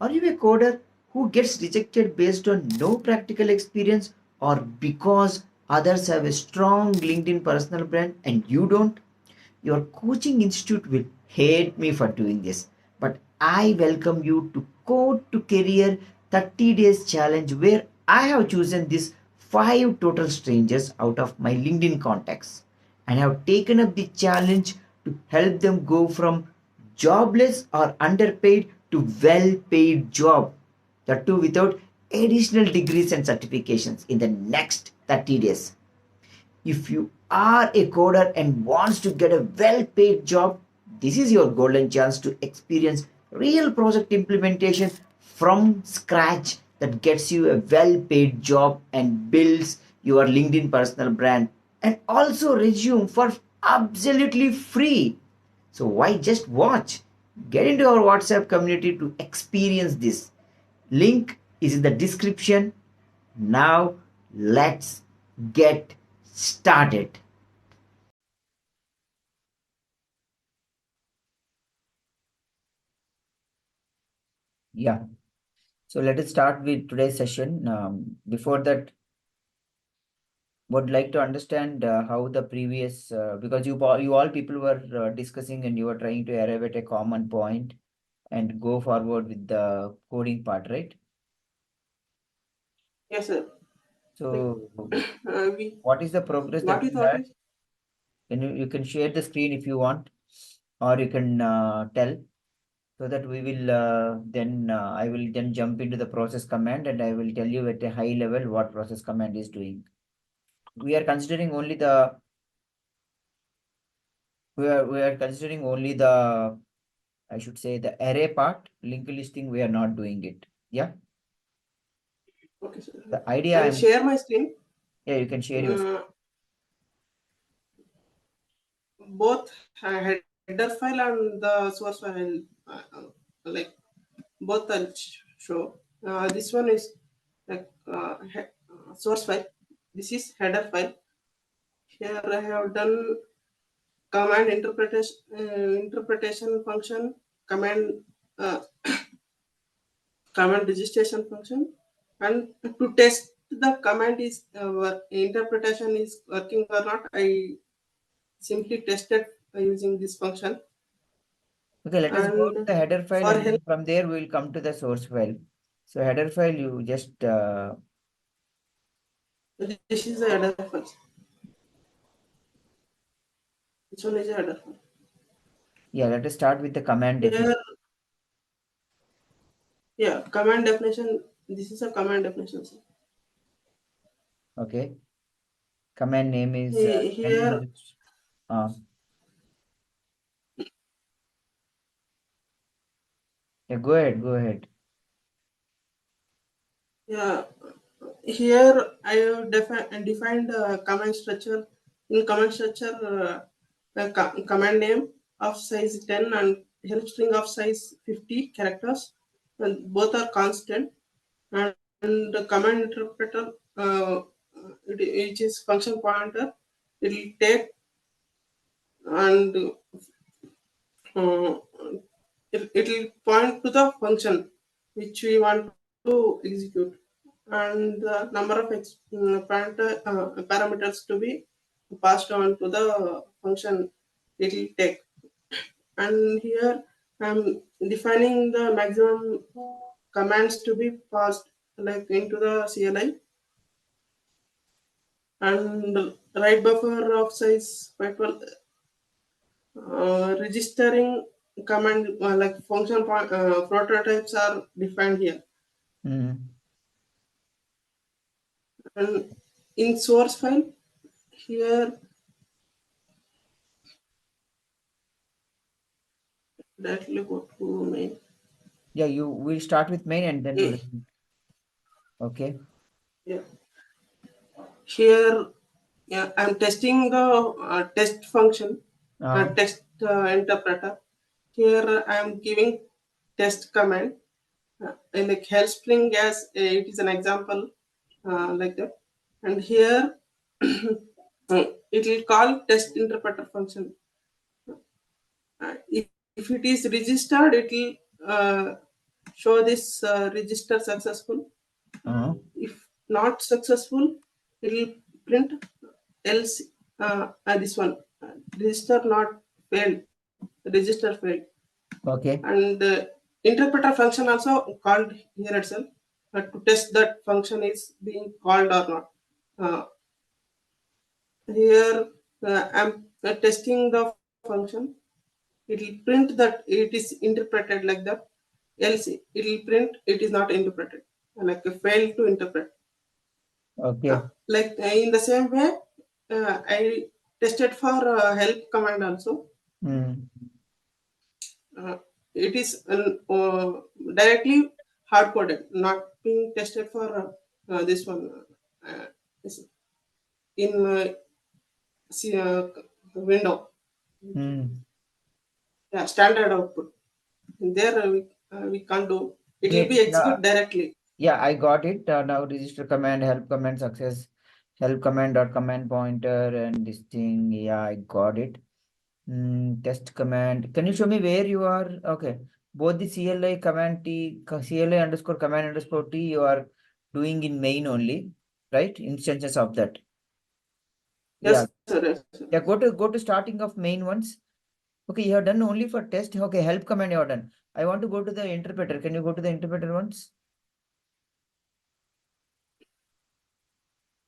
Are you a coder who gets rejected based on no practical experience or because others have a strong LinkedIn personal brand and you don't? Your coaching institute will hate me for doing this, but I welcome you to Code to Career 30 days challenge where I have chosen these 5 total strangers out of my LinkedIn contacts and have taken up the challenge to help them go from jobless or underpaid to well paid job, that too without additional degrees and certifications in the next 30 days. If you are a coder and wants to get a well paid job, this is your golden chance to experience real project implementation from scratch that gets you a well paid job and builds your LinkedIn personal brand and also resume for absolutely free. So why just watch? Get into our WhatsApp community to experience this. Link is in the description. Now let's get started. Yeah. So let us start with today's session. Before that, would like to understand how the previous because you all people were discussing and you were trying to arrive at a common point and go forward with the coding part, right? Yes, sir. Like, So we what is the progress that what you we thought had? is You can share the screen if you want, or you can tell so that we will then I will then jump into the process command and I will tell you at a high level what process command is doing. We are considering only the we are considering only the, I should say, the array part. Linked listing we are not doing it. Yeah. okay, sir. The idea I'll I'm, share my screen. yeah, you can share yours. Uh, Both header file and the source file, like both I'll show. This one is like source file. This is header file. Here I have done command interpretation function, command uh, command registration function, and to test the command is interpretation is working or not, I simply tested using this function. Okay, let us go to And the header file for and help, then from there we will come to the source file. So header file, you just this is the header file. This one is a header file. yeah, let us start with the command definition. Here, yeah, command definition. This is a command definition. Sir. Okay, command name is Here, uh, yeah, go ahead, go ahead. yeah, here I have defined command structure. In command structure, command name of size 10 and help string of size 50 characters, and both are constant. And the command interpreter, which is function pointer, it will take and uh, it will point to the function which we want to execute, and the number of parameters to be passed on to the function it will take. And here I'm defining the maximum commands to be passed like into the CLI, and write buffer of size 512, registering command like function prototypes are defined here. Mm. And in source file here, directly go to main. Yeah, you will start with main and then Eh, we'll, okay. yeah. Here, yeah, I'm testing the test function, Uh, test interpreter. Here I'm giving test command, in like health string as it is an example, like that. And here it will call test interpreter function. If it is registered, it will show this register successful. If not successful, it will print else this one register not failed, register failed. Okay. And interpreter function also called here itself to test that function is being called or not. Here I'm testing the function. It will print that it is interpreted like that, else it will print it is not interpreted, like a fail to interpret. Okay. Like in the same way, I tested for help command also. It is directly hard coded, not being tested for this one in window. Yeah, standard output. There we can't do. It will be Great. execute directly. Yeah, I got it. Now register command, help command, success, help command dot command pointer, and this thing. Yeah, I got it. Test command. Can you show me where you are? Okay. Both the CLI command T, CLI underscore command underscore T, you are doing in main only, right? Instances of that. Yeah. Yes, sir. Yes, sir. Yeah. Go to starting of main ones. Okay, you have done only for test. Okay, help command you have done. I want to go to the interpreter. Can you go to the interpreter once?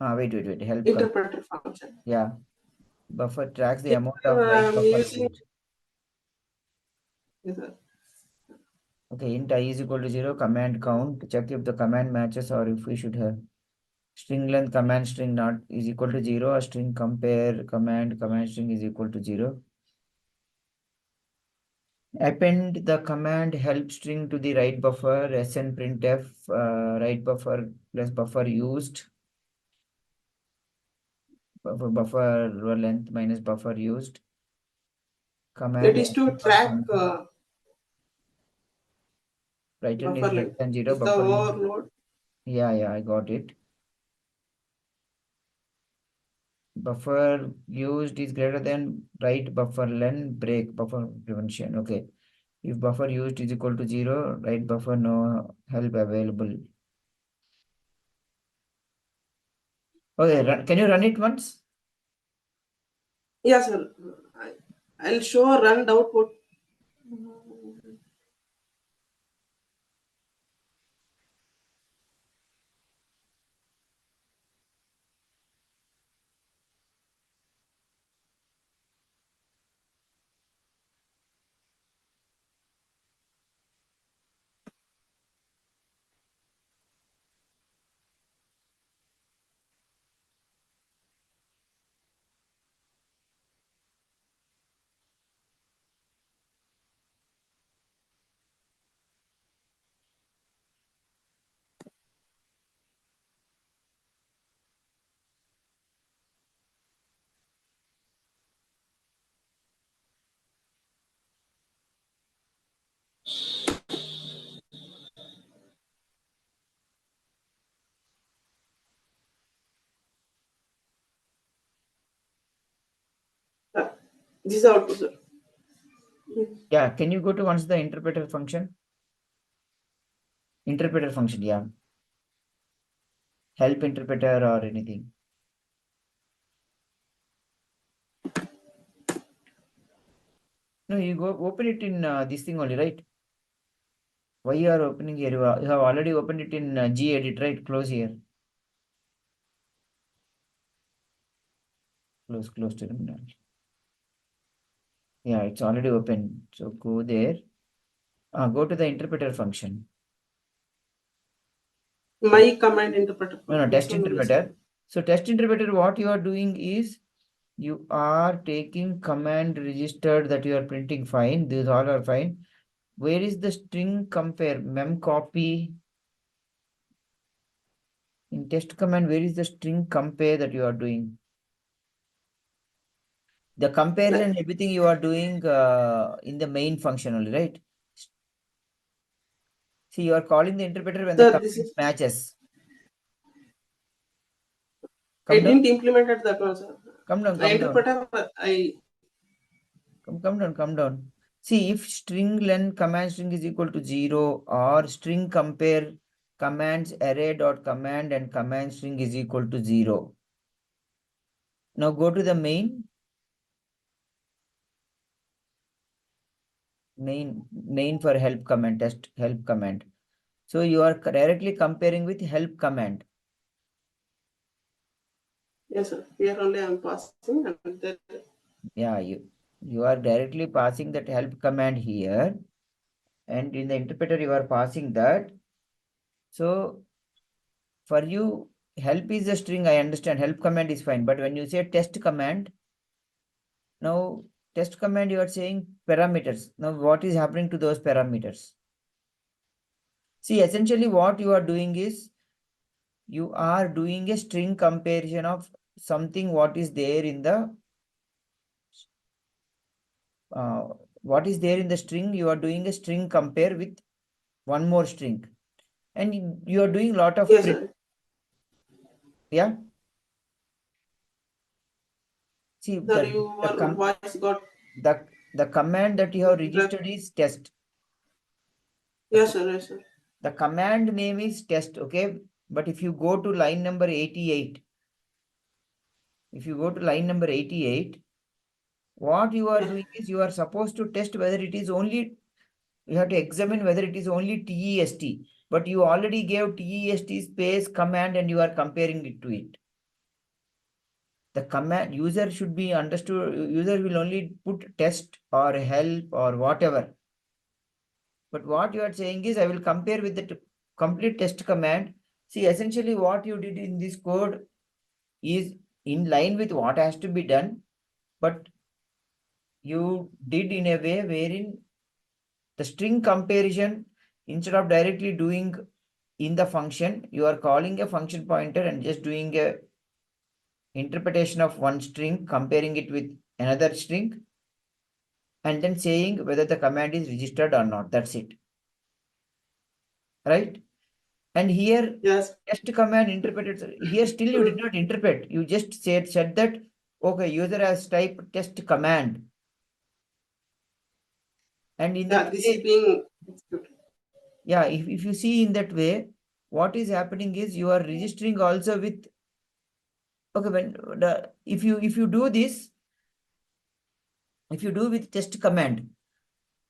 Wait. Help command. Interpreter function. Yeah. Buffer tracks the Here amount of write I'm buffer using. used. Yes, sir. Okay, int I is equal to 0, command count. Check if the command matches or if we should have string length command string not is equal to 0 or string compare command string is equal to 0. Append the command help string to the write buffer sn printf write buffer plus buffer used buffer length minus buffer used command It is to track written is buffer less length. than 0 If the buffer used. overload. Yeah, I got it. Buffer used is greater than write buffer len break buffer prevention. Okay. If buffer used is equal to 0, write buffer no help available. Okay, can you run it once? Yes, sir. I'll show run output. This is output, sir. Yeah, can you go to once the interpreter function? Interpreter function, yeah. Help interpreter or anything. No, you go open it in this thing only, right? Why you are opening here? You have already opened it in gedit, right? Close here. Close terminal. Yeah, it's already open. So go there. Go to the interpreter function. My command interpreter No, function. This test one only, sir. interpreter. So test interpreter, what you are doing is you are taking command registered that you are printing fine. These all are fine. Where is the string compare? Mem copy. In test command, where is the string compare that you are doing? The comparison and everything you are doing in the main function only, right? See, you are calling the interpreter when the Sir, this command is. matches. I Come down. didn't implemented that one, sir. Come down. Interpreter, I. Come down. See, if string len command string is equal to 0 or string compare commands array dot command and command string is equal to 0. Now go to the main for help command, test help command. So you are directly comparing with help command. Yes, sir. Here only I am passing, and then Yeah, you are directly passing that help command here, and in the interpreter you are passing that. So for you, help is a string, I understand, help command is fine, but when you say test command, now test command you are saying parameters. Now what is happening to those parameters? See, essentially what you are doing is you are doing a string comparison of something what is there in the uh, what is there in the string. You are doing a string compare with one more string, and you are doing lot of yes, print. sir. Yeah, see Sir, your voice got the command that you have breath. registered is test. The, Yes, sir. Yes, sir. the command name is test, okay? But if you go to line number 88, if you go to line number 88, what you are Yeah. doing is you are supposed to test whether it is only, you have to examine whether it is only test, but you already gave test space command and you are comparing it to it. The command user should be understood, user will only put test or help or whatever. But what you are saying is I will compare with the complete test command. See, essentially what you did in this code is in line with what has to be done, but you did in a way wherein the string comparison, instead of directly doing in the function, you are calling a function pointer and just doing a interpretation of one string, comparing it with another string, and then saying whether the command is registered or not. That's it. Right? And here Yes. test command interpreted. Here still you did not interpret. You just said that okay, user has typed test command. And in Yeah, that this is way, being executed. yeah, if you see in that way, what is happening is you are registering also with okay, when the if you do this, if you do with test command,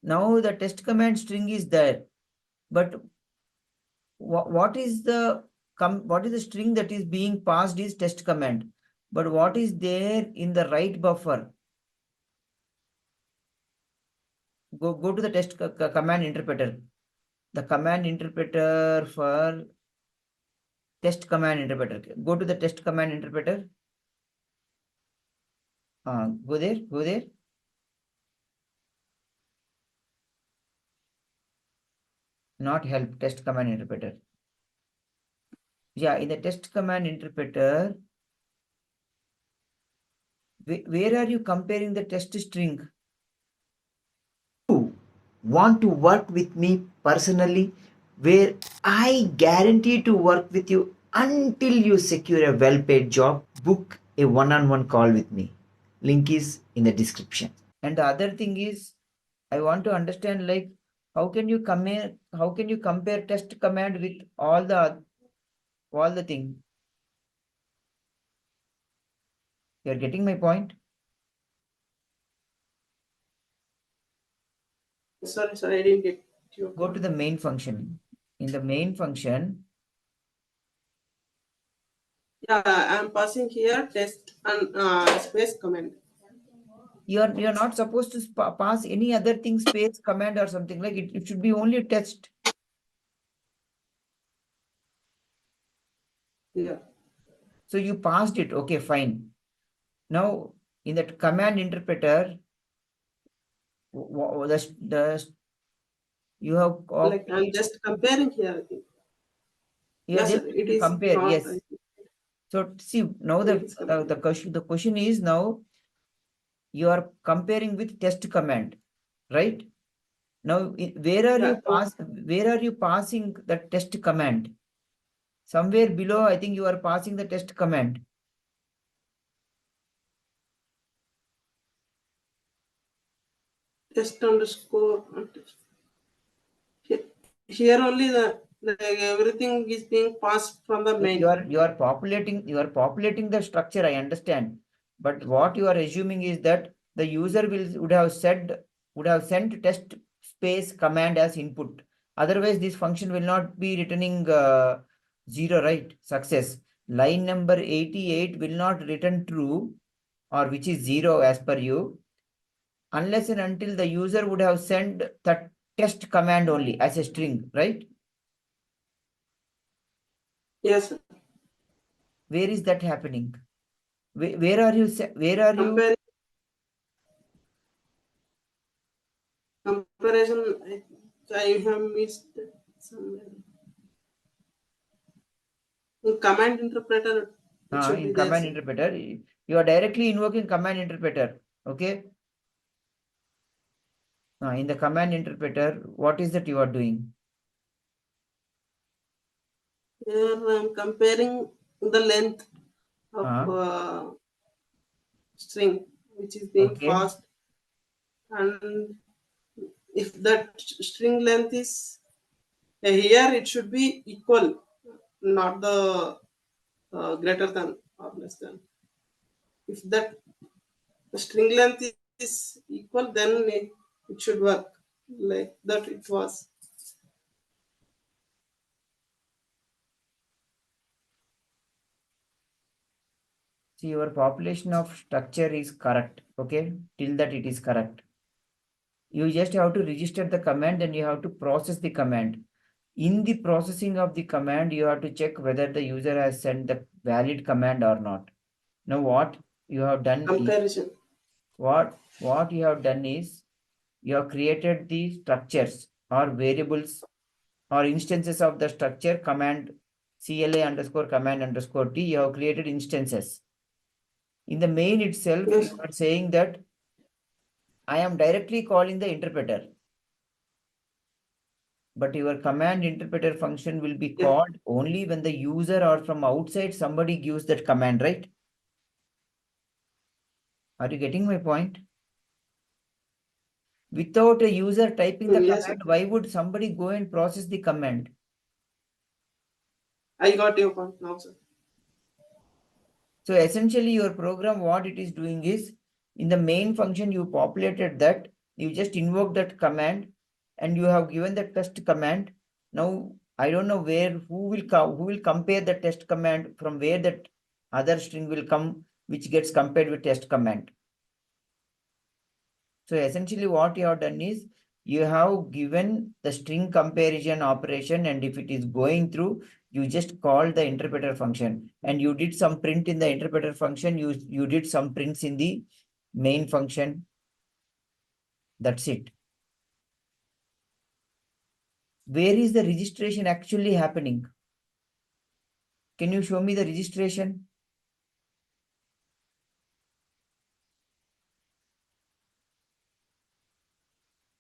now the test command string is there, but what is the what is the string that is being passed is test command, but what is there in the right buffer? Go to the test command interpreter. The command interpreter for test command interpreter. Go to the test command interpreter. Go there. Go there. Not help. Test command interpreter. Yeah, in the test command interpreter, where are you comparing the test string? Want to work with me personally, where I guarantee to work with you until you secure a well paid job, book a one on one call with me. Link is in the description. And the other thing is, I want to understand like how can you compare test command with all the thing? You're getting my point? Sorry, sir, I didn't get your Go to point. the main function. In the main function, Yeah, I'm passing here test and space command. you're not supposed to pass any other thing, space command or something like it should be only test. Yeah. So you passed it, okay, fine. Now in that command interpreter, the you have Like I'm copied, just comparing here, I think. you are Yes, just sir. It to is compare, not. yes. So see now It is comparing. the question is now you are comparing with test command, right? Now Yeah. where are you passing the test command? Somewhere below, I think you are passing the test command. test underscore here only the everything is being passed from the main. You are populating the structure, I understand, but what you are assuming is that the user would have sent test space command as input. Otherwise this function will not be returning zero, right? Success. Line number 88 will not return true, or which is zero as per you, unless and until the user would have sent the test command only as a string, right? Yes, sir. Where is that happening? Where are you? Where are you? Compare comparison. I have missed somewhere. In command interpreter, it should be In there, command sir. interpreter, you are directly invoking command interpreter. Okay. In the command interpreter, what is that you are doing? Here I'm comparing the length of Uh, string which is being okay. passed, and if that string length is here, it should be equal, not the greater than or less than. If that string length is equal, then it should work like that it was. See, your population of structure is correct. Okay. Till that it is correct. You just have to register the command and you have to process the command. In the processing of the command, you have to check whether the user has sent the valid command or not. Now, what you have done is Comparison. what you have done is you have created the structures or variables or instances of the structure command CLA underscore command underscore T. You have created instances. In the main itself, you Yes, are saying that I am directly calling the interpreter, but your command interpreter function will be yeah, called only when the user or from outside somebody gives that command, right? Are you getting my point? Without a user typing the yes, sir. command, why would somebody go and process the command? I got your point now, sir. So essentially your program, what it is doing is, in the main function you populated that, you just invoke that command and you have given the test command. Now, I don't know who will compare the test command from where that other string will come, which gets compared with test command. So essentially what you have done is you have given the string comparison operation, and if it is going through, you just call the interpreter function and you did some print in the interpreter function. You did some prints in the main function. That's it. Where is the registration actually happening? Can you show me the registration?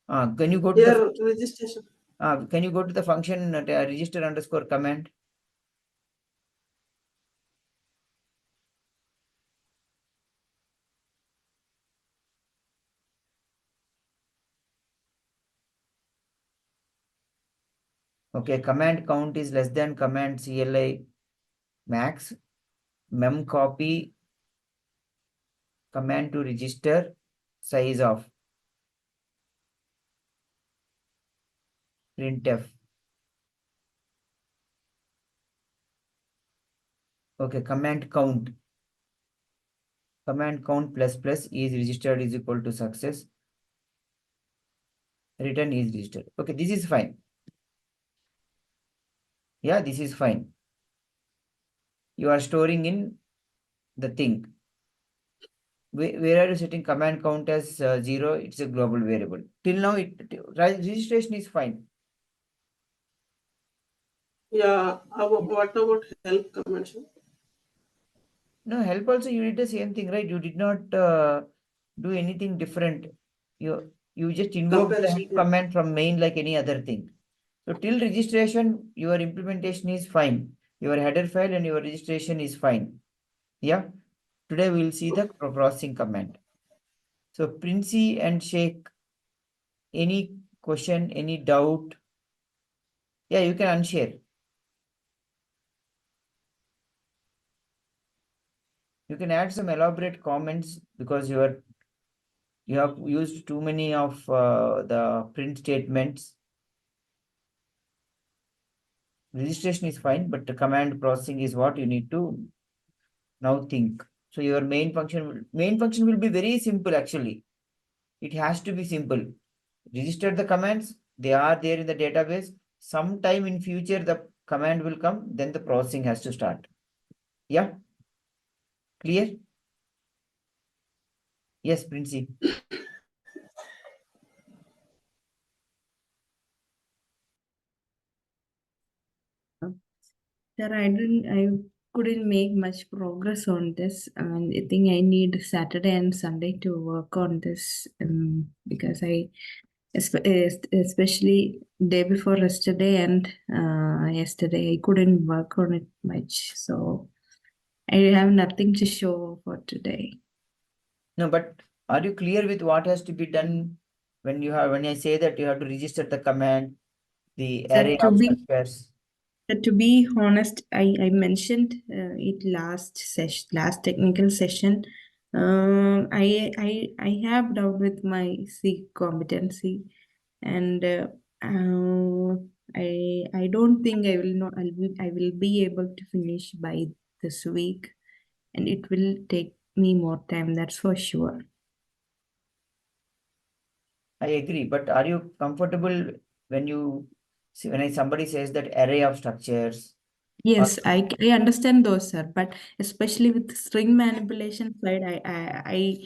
Can you go to the Here registration. function register underscore command? Okay, command count is less than command CLI max. Mem copy command to register size of printf. Okay, command count plus plus is registered is equal to success. Return is registered. Okay, this is fine. Yeah, this is fine. You are storing in the thing. Where are you setting command count as 0? It's a global variable. Till now, registration is fine. Yeah. What about help command, sir? No, help also you did the same thing, right? You did not do anything different. You just invoked the Comparison. help Yeah. command from main like any other thing. So till registration, your implementation is fine. Your header file and your registration is fine. Yeah. Today we will see the processing command. So Princey and Shake. Any question, any doubt? Yeah, you can unshare. You can add some elaborate comments because you have used too many of the print statements. Registration is fine, but the command processing is what you need to now think. So your main function will be very simple actually. It has to be simple. Register the commands, they are there in the database. Sometime in future the command will come, then the processing has to start. Yeah, clear? Yes, Princey. Sir, I couldn't make much progress on this, and I think I need Saturday and Sunday to work on this, because especially day before yesterday and yesterday, I couldn't work on it much, so I have nothing to show for today. No, but are you clear with what has to be done when I say that you have to register the command, the Sir, array of structures? to be honest, I mentioned it last technical session. I have doubt with my C competency, and I don't think I will be able to finish by this week, and it will take me more time. That's for sure. I agree, but are you comfortable when you when somebody says that array of structures? Or Yes, I understand those, sir. But especially with string manipulation side, I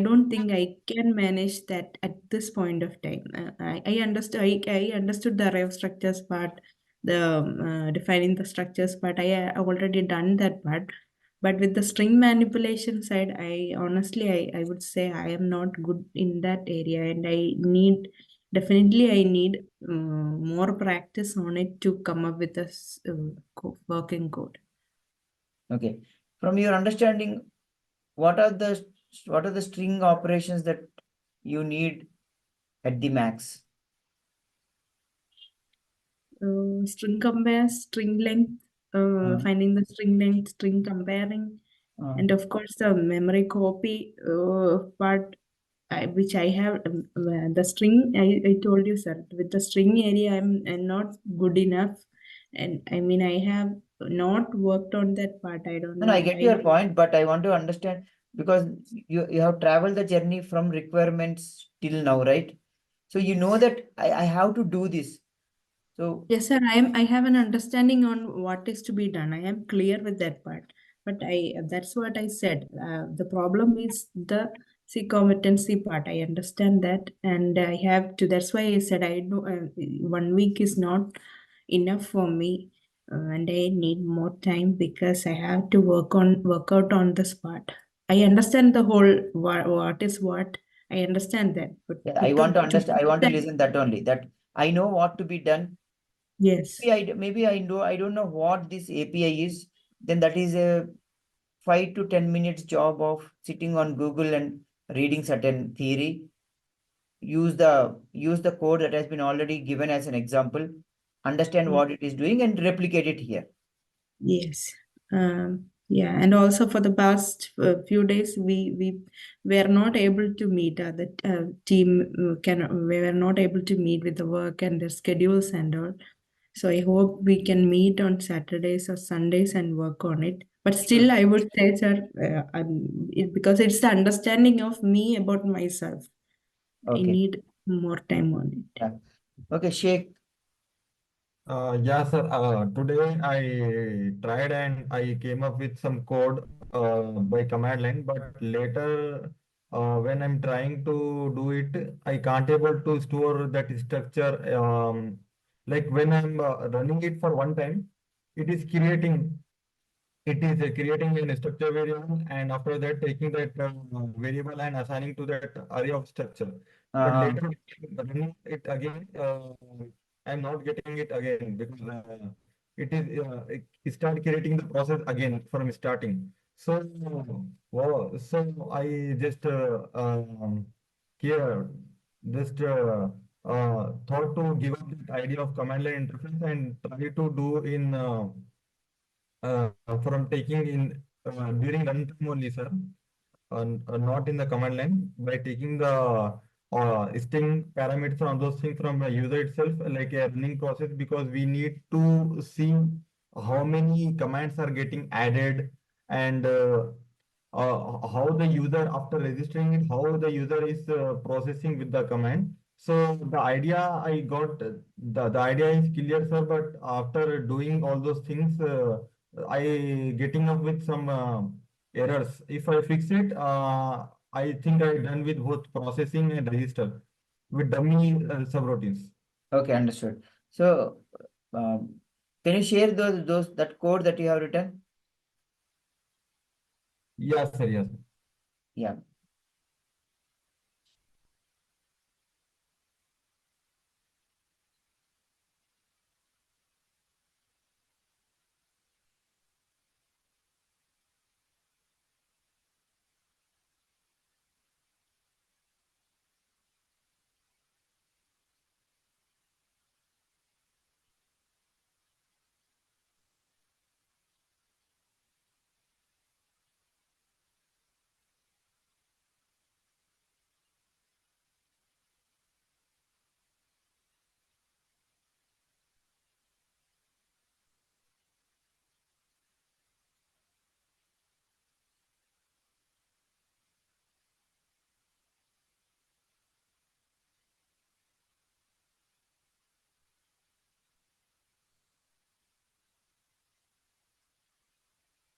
don't think I can manage that at this point of time. I understood the array of structures part, the defining the structures part. I already done that part. But with the string manipulation side, I would say I am not good in that area, and definitely I need more practice on it to come up with a working code. okay, from your understanding, what are the what are the string operations that you need at the max? String compare, string length, Uh, finding the string length, string comparing, uh, and of course the memory copy part, which I have the string. I told you, sir, with the string area, I'm not good enough, and I mean I have not worked on that part. I don't no, no, I know. get your point, but I want to understand because you have traveled the journey from requirements till now, right? So you know that I have to do this. So Yes, sir. I have an understanding on what is to be done. I am clear with that part. But that's what I said. The problem is the C competency part. I understand that, and I have to. That's why I said I know 1 week is not enough for me, and I need more time because I have to work out on this part. I understand the whole what is what. I understand that, but yeah, I want to to understand. I want to listen that only. That I know what to be done. yes. Maybe I don't know what this API is. Then that is a 5 to 10 minutes job of sitting on Google and reading certain theory. Use the code that has been already given as an example. Understand what it is doing and replicate it here. Yes. Yeah, and also for the past few days, we were not able to meet. The team can we were not able to meet with the work and their schedules and all. So I hope we can meet on Saturdays or Sundays and work on it. But Sure. still, I would say, sir, because it's the understanding of me about myself. I Okay. need more time on it. Yeah. Okay, Sheikh. Yeah, sir. Today I tried and I came up with some code by command line, but later when I'm trying to do it, I can't able to store that structure. Like when I'm running it for one time, it is creating a structure variable, and after that taking that variable and assigning to that array of structure. But Uh, later running it again, I'm not getting it again because it start creating the process again from starting. So wow, so I just care. just thought to give up that idea of command line interface and try to do in from taking in during runtime only, sir. Not in the command line, by taking the string parameters and those things from the user itself, like a running process, because we need to see how many commands are getting added, and how the user, after registering it, how the user is processing with the command. So the idea I got, the idea is clear, sir, but after doing all those things, I getting up with some errors. If I fix it, I think I done with both processing and register with dummy subroutines. Okay, understood. So, um, can you share those that code that you have written? Yes, sir. Yes. Yeah.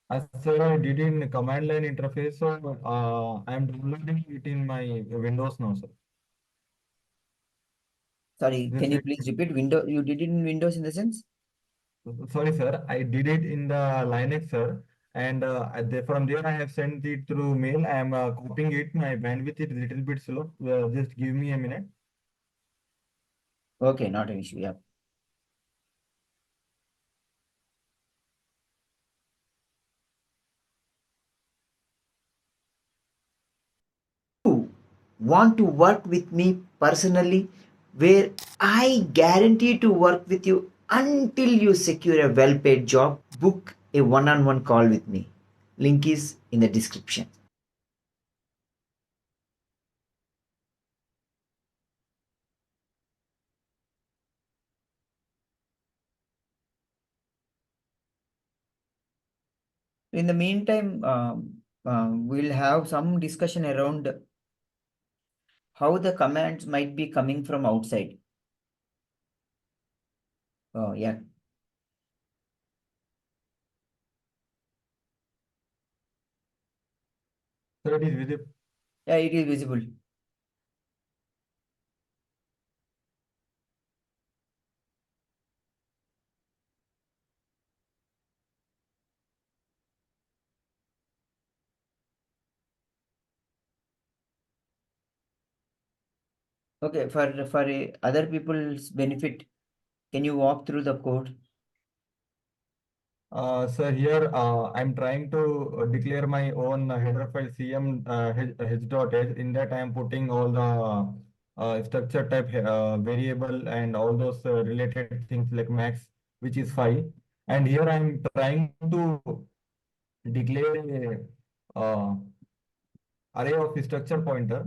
As sir, I did in command line interface, so I am downloading it in my Windows now, sir. Sorry, This can you is, please repeat? Windows, you did it in Windows in the sense? sorry, sir, I did it in the Linux, sir, and from there I have sent it through mail. I am copying it. My bandwidth is little bit slow. Just give me a minute. Okay, not an issue. Yeah. Want to work with me personally, where I guarantee to work with you until you secure a well paid job, book a one on one call with me. Link is in the description. In the meantime, we'll have some discussion around how the commands might be coming from outside. Oh, yeah. Sir, it is visible. Yeah, it is visible. Okay, for other people's benefit, can you walk through the code? So here I'm trying to declare my own header file cm h.h. In that I am putting all the structure type variable and all those related things like max, which is 5. And here I'm trying to declare a array of structure pointer,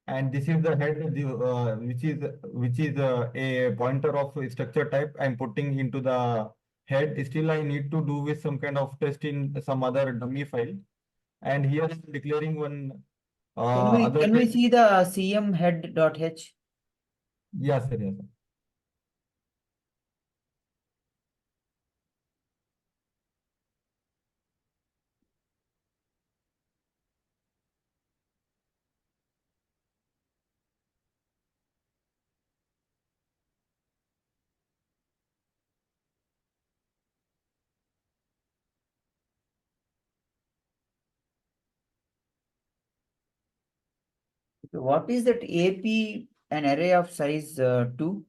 and this is the head which is a pointer of structure type I'm putting into the head. Still I need to do with some kind of test in some other dummy file, and here I'm declaring one other Can we test. see the cm head.h? Yes, sir. Yes, sir. What is that AP, an array of size 2?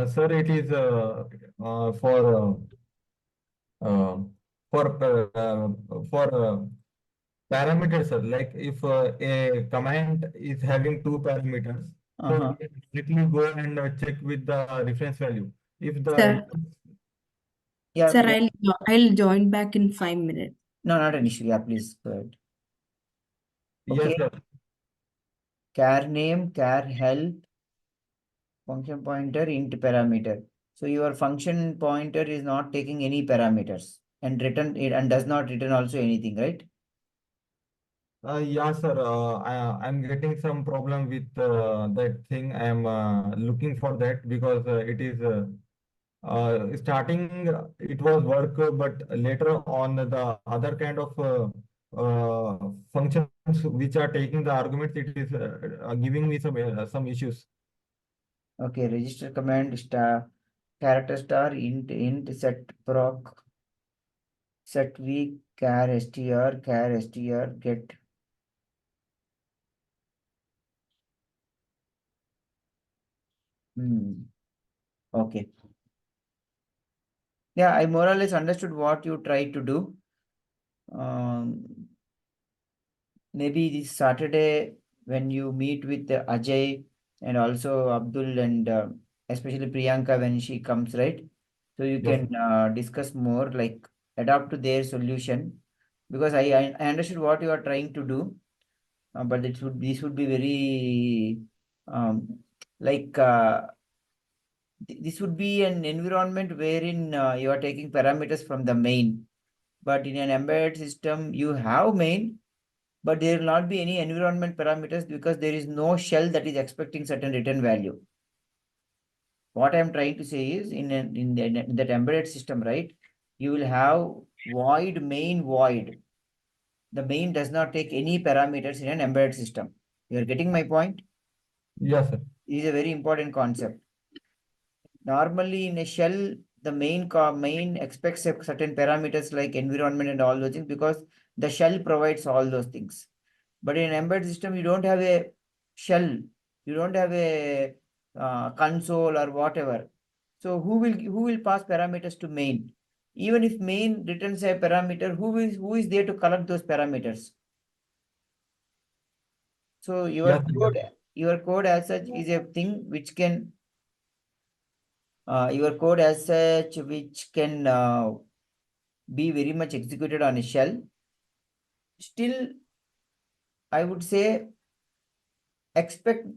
Sir, it is uh, for parameters, sir. Like if a command is having two parameters, so Uh-huh. we directly go and check with the reference value. If the Sir, inputs, Yeah, sir, yeah. I'll join back in 5 minutes. No, not an issue. Yeah, please go ahead. yes, Okay. sir. Char name, char help, function pointer, int parameter. So your function pointer is not taking any parameters and return it and does not return also anything, right? Yeah, sir. I'm getting some problem with that thing. I am looking for that because it is starting. It was work, but later on the other kind of functions which are taking the arguments, it is giving me some issues. Okay, register command star character star int set proc set weak char str get. Hmm. Okay. Yeah, I more or less understood what you tried to do. Um, Maybe this Saturday when you meet with Ajay and also Abdul and especially Priyanka when she comes, right? So you Yes, can discuss more, like adapt to their solution because I understood what you are trying to do, but this would be very um, like this would be an environment wherein you are taking parameters from the main, but in an embedded system you have main, but there will not be any environment parameters because there is no shell that is expecting certain return value. What I am trying to say is in that embedded system, right? You will have void main void. The main does not take any parameters in an embedded system. You are getting my point? yes, sir. This is a very important concept. Normally in a shell, the main expects certain parameters like environment and all those things because the shell provides all those things. But in an embedded system, you don't have a shell, you don't have a console or whatever. So who will pass parameters to main? Even if main returns a parameter, who is there to collect those parameters? So Yes, yes. your code as such is a thing which can your code as such which can be very much executed on a shell. Still, I would say expect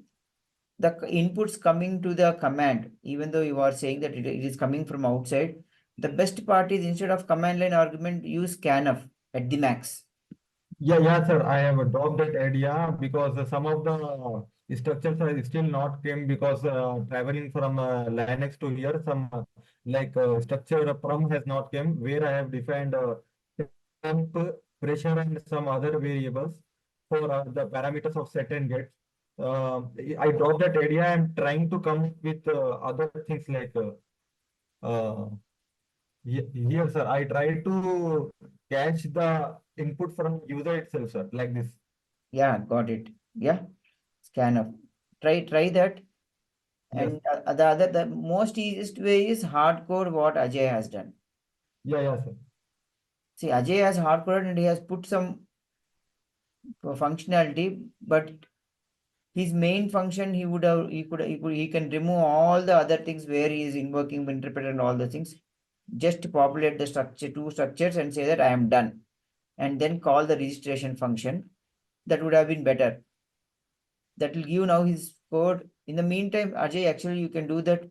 the inputs coming to the command, even though you are saying that it is coming from outside. The best part is instead of command line argument, use scanf at the max. Yeah, yeah, sir. I have dropped that idea because some of the structures are still not came because traveling from Linux to here, some structure from has not came where I have defined temp, pressure, and some other variables for the parameters of set and get. I dropped that idea. I'm trying to come with other things like uh, here, sir. I try to catch the input from user itself, sir, like this. Yeah, got it. Yeah, scanf. Try that. Yes. And the most easiest way is hardcore what Ajay has done. Yeah, yeah, sir. See, Ajay has hardcoded and he has put some functionality, but his main function he can remove all the other things where he is invoking interpreter and all the things, just populate the structure two structures and say that I am done, and then call the registration function. That would have been better. That will give now his code. In the meantime, Ajay, actually you can do that,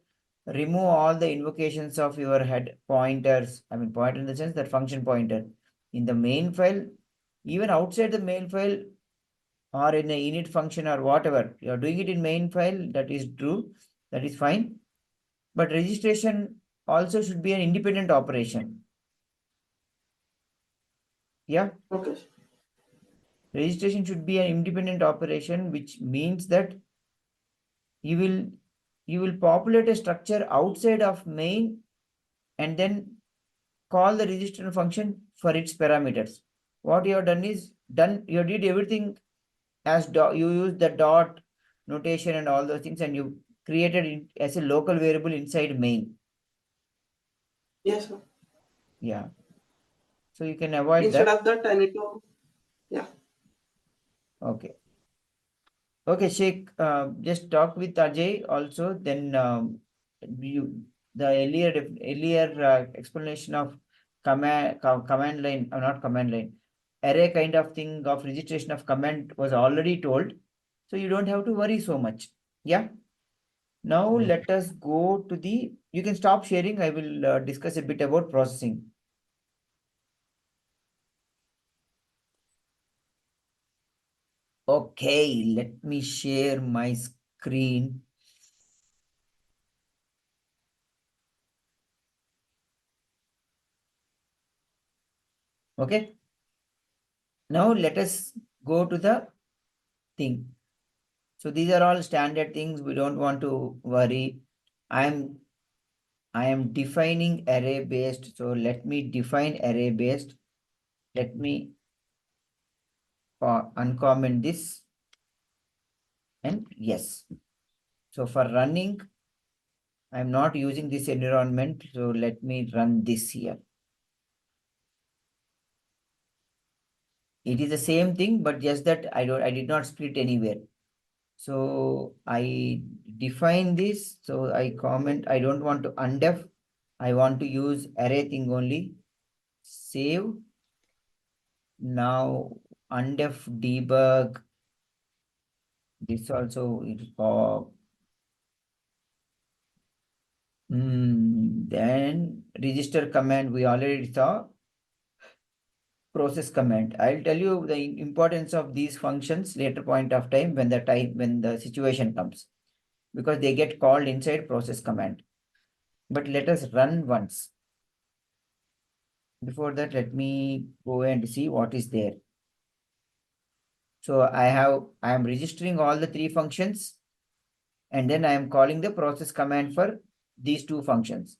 remove all the invocations of your head pointers, I mean pointer in the sense that function pointer in the main file, even outside the main file or in a init function or whatever. You are doing it in main file, that is true, that is fine. But registration also should be an independent operation. Yeah, Okay. registration should be an independent operation, which means that you will you will populate a structure outside of main and then call the register function for its parameters. What you have done is done, you did everything as you use the dot notation and all those things, and you created it as a local variable inside main. Yes, sir. Yeah. So you can avoid Instead that. of that, I need to, yeah. Okay. Okay, Sheikh, just talk with Ajay also. Then the earlier explanation of command line, or not command line, array kind of thing of registration of command was already told. So you don't have to worry so much. Yeah. Now Yes. let us go to the, you can stop sharing. I will discuss a bit about processing. Okay, let me share my screen. Okay. Now let us go to the thing. So these are all standard things. We don't want to worry. I am defining array based. So let me define array based. Let me uncomment this, and yes. So for running, I'm not using this environment. So let me run this here. It is the same thing, but just that I did not split anywhere. So I define this. So I comment, I don't want to undef. I want to use array thing only. Save. Now undef debug. This also is for then register command we already saw. Process command. I'll tell you the importance of these functions later point of time when the situation comes, because they get called inside process command. But let us run once. Before that, let me go and see what is there. So I am registering all the three functions, and then I am calling the process command for these two functions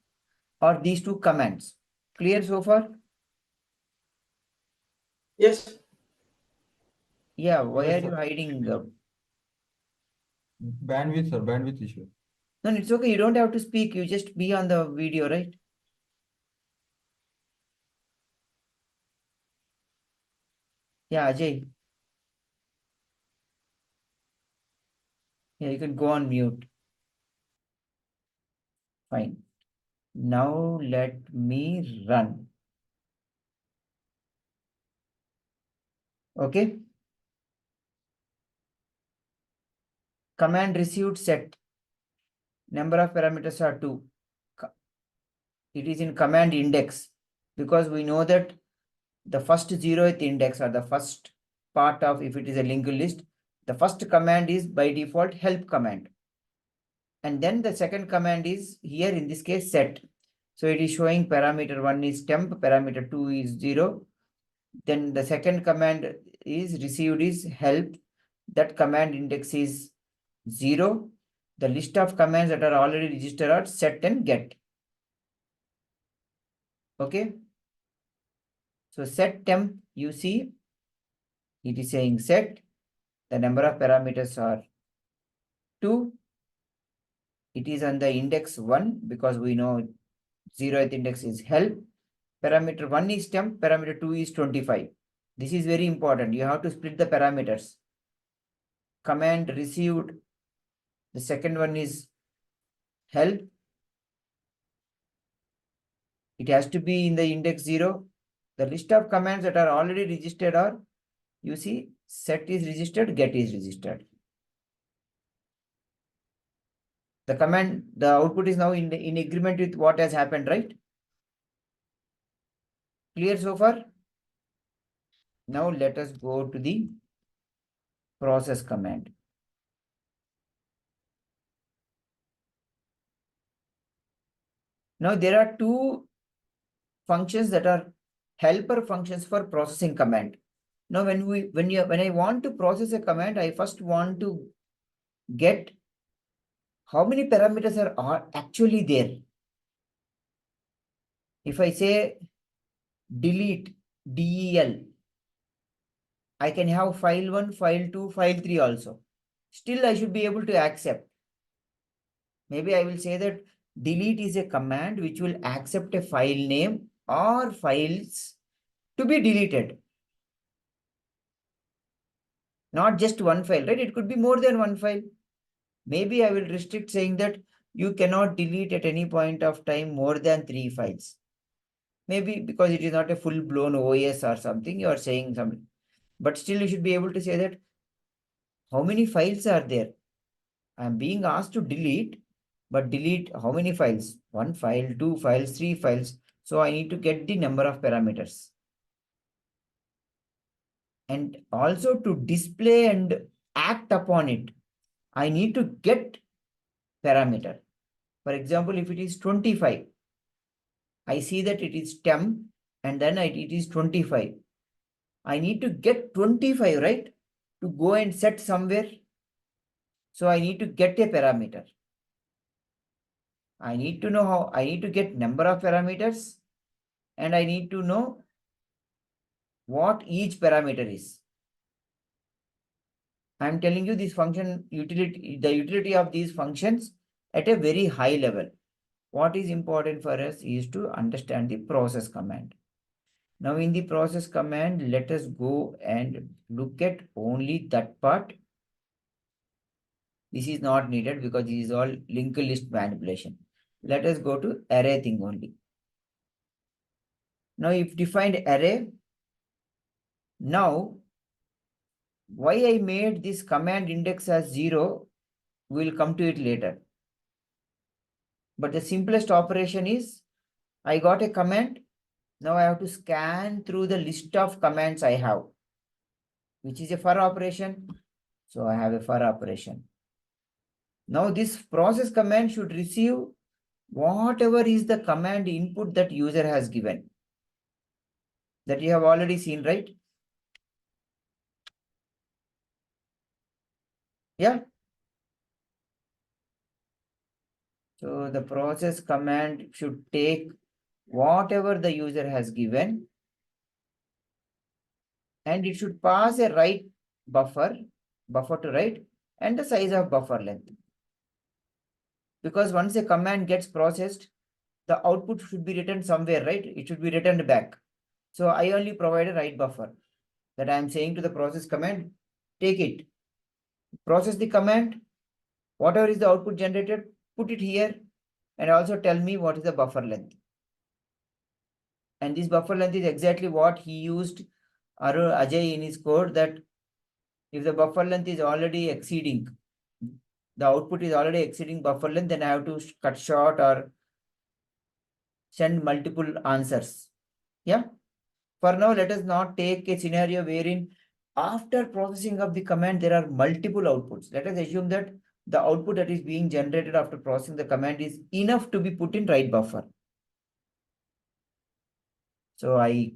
or these two commands. Clear so far? Yes. Yeah, why Yes, are you sir. hiding? Bandwidth, sir. Bandwidth issue. No, it's okay. You don't have to speak. You just be on the video, right? Yeah, Ajay. Yeah, you can go on mute. Fine. Now let me run. Okay. Command received set. Number of parameters are 2. It is in command index, because we know that the first 0th index or the first part of, if it is a linked list, the first command is by default help command. And then the second command is here in this case set. So it is showing parameter 1 is temp, parameter 2 is 0. Then the second command is received is help. That command index is 0. The list of commands that are already registered are set and get. Okay. So set temp, you see, it is saying set. The number of parameters are 2. It is on the index 1 because we know 0th index is help. Parameter 1 is temp, parameter 2 is 25. This is very important. You have to split the parameters. Command received, the second one is help. It has to be in the index 0. The list of commands that are already registered are, you see, set is registered, get is registered. The command, the output is now in agreement with what has happened, right? Clear so far? Now let us go to the process command. Now there are two functions that are helper functions for processing command. Now when I want to process a command, I first want to get how many parameters are actually there. If I say delete del, I can have file 1, file 2, file 3 also. Still I should be able to accept. Maybe I will say that delete is a command which will accept a file name or files to be deleted. Not just one file, right? It could be more than one file. Maybe I will restrict saying that you cannot delete at any point of time more than 3 files. Maybe because it is not a full-blown OS or something, you are saying something. But still you should be able to say that how many files are there? I am being asked to delete, but delete how many files? 1 file, 2 files, 3 files. So I need to get the number of parameters. And also to display and act upon it, I need to get parameter. For example, if it is 25, I see that it is temp and then it is 25. I need to get 25, right? To go and set somewhere. So I need to get a parameter. I need to know how I need to get number of parameters and I need to know what each parameter is. I'm telling you this function utility, the utility of these functions at a very high level. What is important for us is to understand the process command. Now in the process command, let us go and look at only that part. This is not needed because this is all linked list manipulation. Let us go to array thing only. Now if defined array, now why I made this command index as 0, we'll come to it later. But the simplest operation is I got a command. Now I have to scan through the list of commands I have, which is a for operation. So I have a for operation. Now this process command should receive whatever is the command input that user has given. That you have already seen, right? Yeah. So the process command should take whatever the user has given and it should pass a write buffer to write and the size of buffer length. Because once a command gets processed, the output should be written somewhere, right? It should be returned back. So I only provide a write buffer that I am saying to the process command, take it, process the command, whatever is the output generated, put it here and also tell me what is the buffer length. And this buffer length is exactly what he used Ajay in his code, that if the buffer length is already exceeding, the output is already exceeding buffer length, then I have to cut short or send multiple answers. Yeah. For now, let us not take a scenario wherein after processing of the command, there are multiple outputs. Let us assume that the output that is being generated after processing the command is enough to be put in write buffer. So I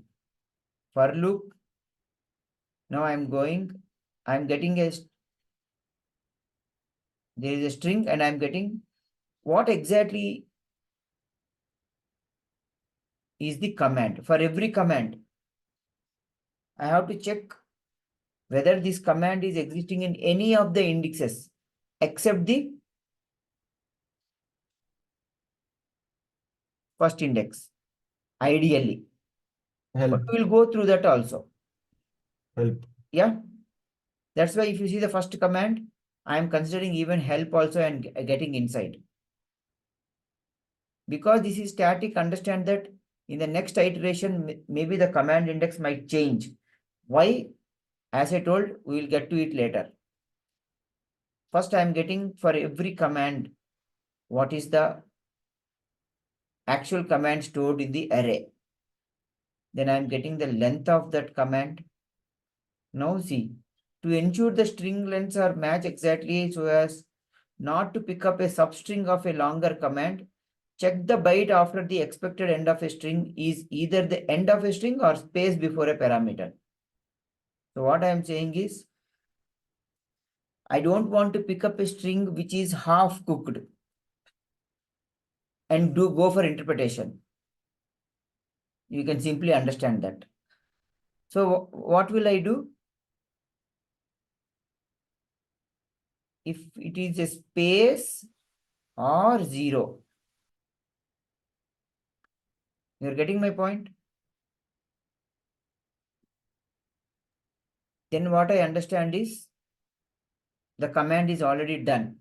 for loop. Now I'm getting there is a string and I'm getting what exactly is the command. For every command, I have to check whether this command is existing in any of the indexes except the first index, ideally. Help. But we'll go through that also. Help. Yeah. That's why if you see the first command, I am considering even help also and getting inside. Because this is static, understand that in the next iteration, maybe the command index might change. Why? As I told, we will get to it later. First, I am getting for every command, what is the actual command stored in the array. Then I am getting the length of that command. Now see, to ensure the string lengths are match exactly so as not to pick up a substring of a longer command, check the byte after the expected end of a string is either the end of a string or space before a parameter. So what I am saying is, I don't want to pick up a string which is half cooked and go for interpretation. You can simply understand that. So what will I do? If it is a space or 0. You're getting my point? Then what I understand is the command is already done.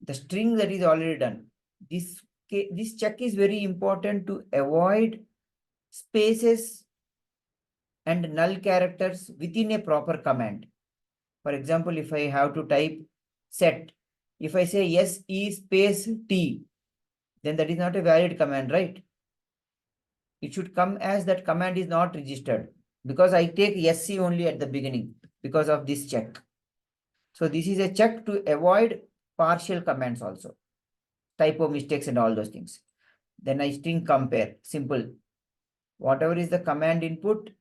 The string that is already done. This check is very important to avoid spaces and null characters within a proper command. For example, if I have to type set, if I say yes e space t, then that is not a valid command, right? It should come as that command is not registered, because I take sc only at the beginning because of this check. So this is a check to avoid partial commands also, typo mistakes and all those things. Then I string compare, simple. Whatever is the command input,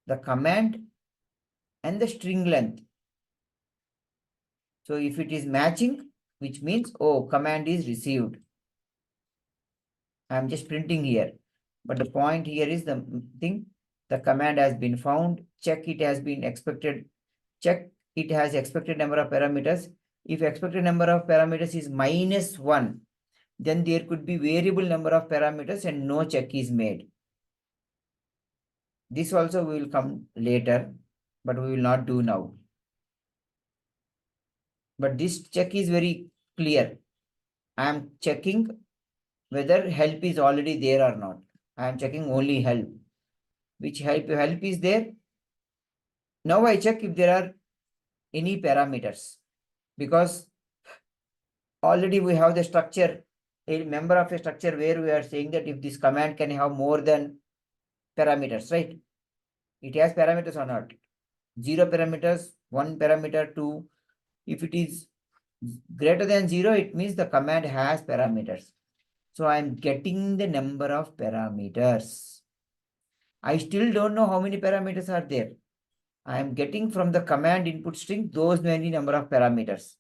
the command and the string length. So if it is matching, which means, oh, command is received. I'm just printing here. But the point here is the thing, the command has been found, check it has been expected, check it has expected number of parameters. If expected number of parameters is -1, then there could be variable number of parameters and no check is made. This also will come later, but we will not do now. But this check is very clear. I am checking whether help is already there or not. I am checking only help. Which help is there? Now I check if there are any parameters, because already we have the structure, a member of a structure where we are saying that if this command can have more than parameters, right? It has parameters or not? 0 parameters, 1 parameter, 2. If it is greater than 0, it means the command has parameters. So I'm getting the number of parameters. I still don't know how many parameters are there. I am getting from the command input string those many number of parameters.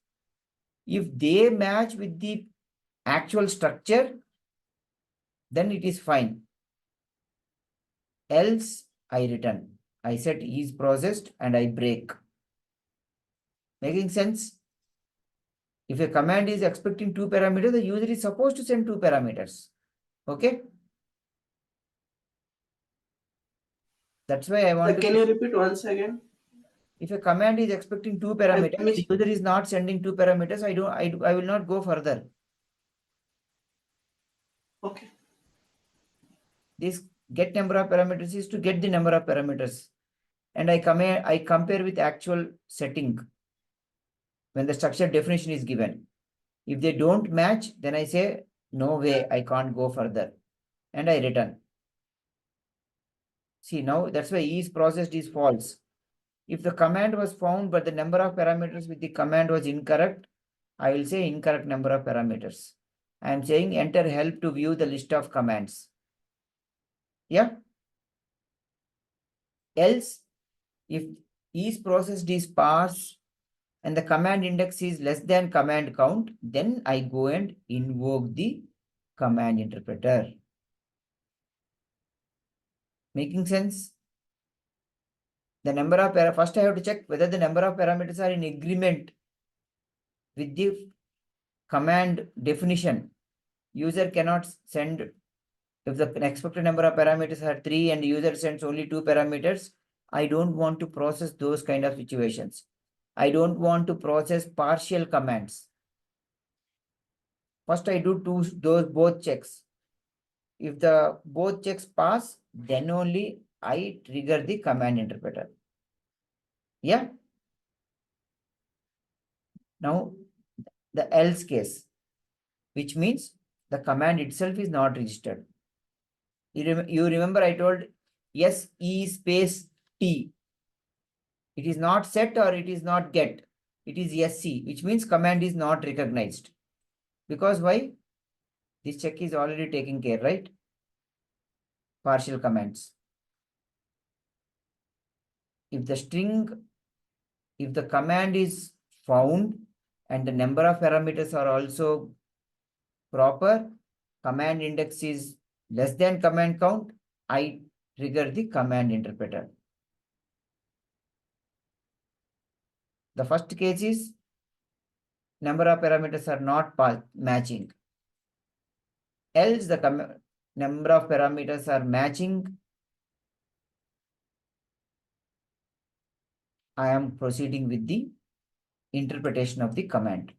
If they match with the actual structure, then it is fine. Else I return. I set is processed and I break. Making sense? If a command is expecting 2 parameters, the user is supposed to send 2 parameters. Okay? That's why I want to. Can you repeat once again? If a command is expecting 2 parameters, the user is not sending 2 parameters, I will not go further. Okay. This get number of parameters is to get the number of parameters. And I compare with actual setting when the structure definition is given. If they don't match, then I say, no way, I can't go further. And I return. See, now that's why is processed is false. If the command was found, but the number of parameters with the command was incorrect, I will say incorrect number of parameters. I am saying enter help to view the list of commands. Yeah. Else, if is processed is parse and the command index is less than command count, then I go and invoke the command interpreter. Making sense? The number of first I have to check whether the number of parameters are in agreement with the command definition. User cannot send, if the expected number of parameters are 3 and user sends only 2 parameters, I don't want to process those kind of situations. I don't want to process partial commands. First I do those both checks. If the both checks pass, then only I trigger the command interpreter. Yeah. Now the else case, which means the command itself is not registered. You remember I told yes e space t. It is not set or it is not get. It is sc, which means command is not recognized. Because why? This check is already taken care, right? Partial commands. If the command is found and the number of parameters are also proper, command index is less than command count, I trigger the command interpreter. The first case is number of parameters are not matching. Else the number of parameters are matching. I am proceeding with the interpretation of the command.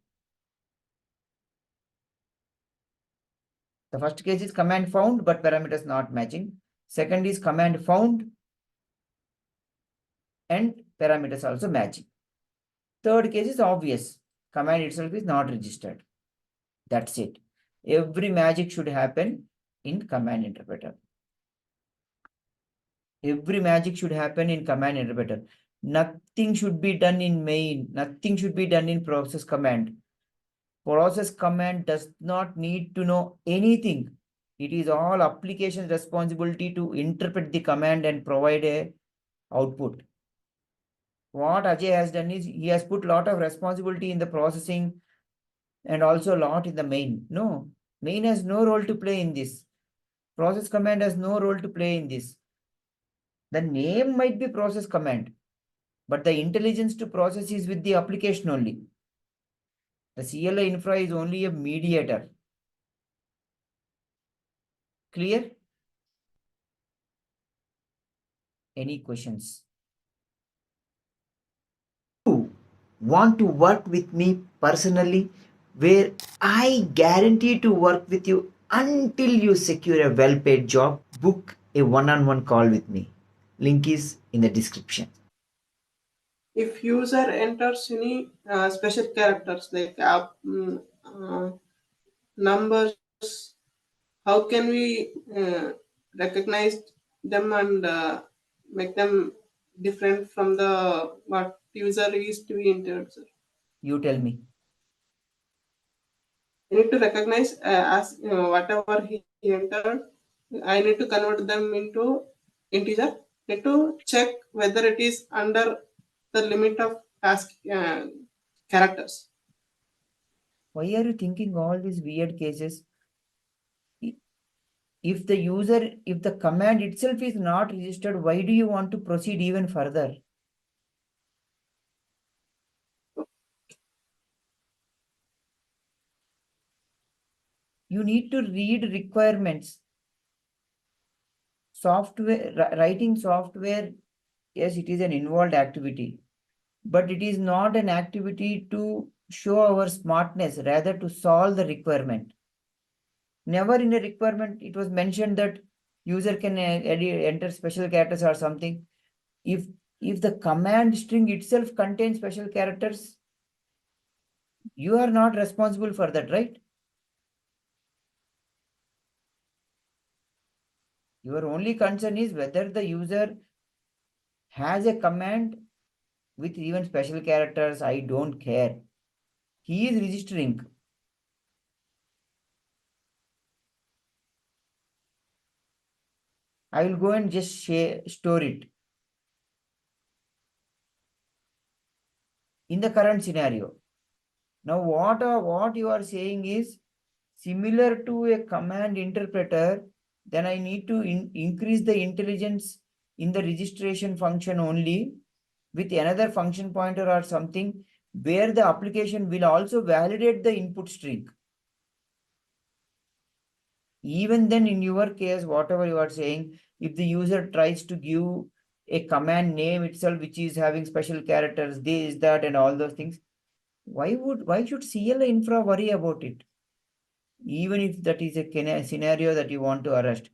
The first case is command found, but parameters not matching. Second is command found and parameters also matching. Third case is obvious. Command itself is not registered. That's it. Every magic should happen in command interpreter. Every magic should happen in command interpreter. Nothing should be done in main. Nothing should be done in process command. Process command does not need to know anything. It is all application responsibility to interpret the command and provide a output. What Ajay has done is he has put a lot of responsibility in the processing and also a lot in the main. No, main has no role to play in this. Process command has no role to play in this. The name might be process command, but the intelligence to process is with the application only. The CLI infra is only a mediator. Clear? Any questions? You want to work with me personally, where I guarantee to work with you until you secure a well-paid job, book a one-on-one call with me. Link is in the description. If user enters any special characters like numbers, how can we recognize them and make them different from the what user is to be entered, sir? You tell me. I need to recognize as whatever he entered. I need to convert them into integer. Need to check whether it is under the limit of task characters. Why are you thinking all these weird cases? If the command itself is not registered, why do you want to proceed even further? You need to read requirements. Software, writing software, yes, it is an involved activity, but it is not an activity to show our smartness, rather to solve the requirement. Never in a requirement it was mentioned that user can enter special characters or something. If the command string itself contains special characters, you are not responsible for that, right? Your only concern is whether the user has a command with even special characters. I don't care. He is registering. I will go and just store it. In the current scenario. Now what you are saying is similar to a command interpreter, then I need to increase the intelligence in the registration function only with another function pointer or something where the application will also validate the input string. Even then, in your case, whatever you are saying, if the user tries to give a command name itself, which is having special characters, this, that, and all those things, why should CLI infra worry about it? Even if that is a scenario that you want to arrest,